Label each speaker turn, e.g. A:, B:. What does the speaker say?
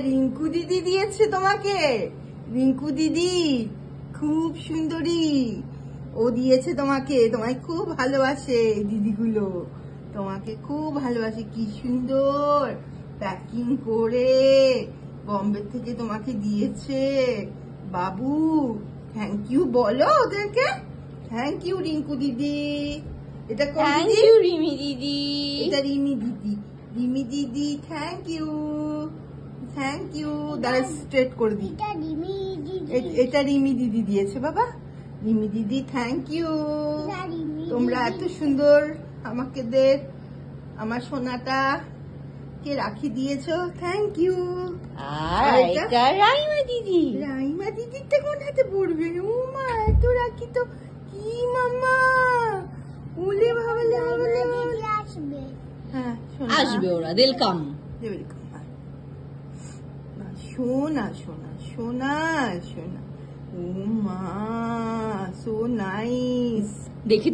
A: রিঙ্কু দিদি দিয়েছে তোমাকে। রিঙ্কু দিদি খুব সুন্দরী, ও দিয়েছে তোমাকে। তোমায় খুব ভালোবাসে দিদিগুলো, তোমাকে খুব ভালোবাসে। কি সুন্দর প্যাকিং করে বম্বে থেকে তোমাকে দিয়েছে বাবু। থ্যাংক ইউ বলো ওদেরকে। থ্যাংক ইউ রিঙ্কু দিদি। এটা কোন দিদি?
B: রিমি দিদি।
A: এটা রিমি দিদি। রিমি দিদি থ্যাংক ইউ, থ্যাংক ইউ। দাঁড়া স্ট্রেট করে দিই। এটা রিমি দিদি দিয়েছে বাবা। রিমি দিদি থ্যাংক ইউ। তোমরা এত সুন্দর আমাকে আমার সোনাটা কে রাখি দিয়েছো, থ্যাংক ইউ।
B: আর এটা রাইমা দিদি।
A: রাইমা দিদিরটা কোন হাতে পড়বে? ও মা, এত রাখি তো কি মামা, উলে ভাবলে আসবে। হ্যাঁ
B: আসবে, ওরা ওয়েলকাম।
A: সোনা সোনা সোনা সোনা, ও মা, সো নাইস।
B: দেখি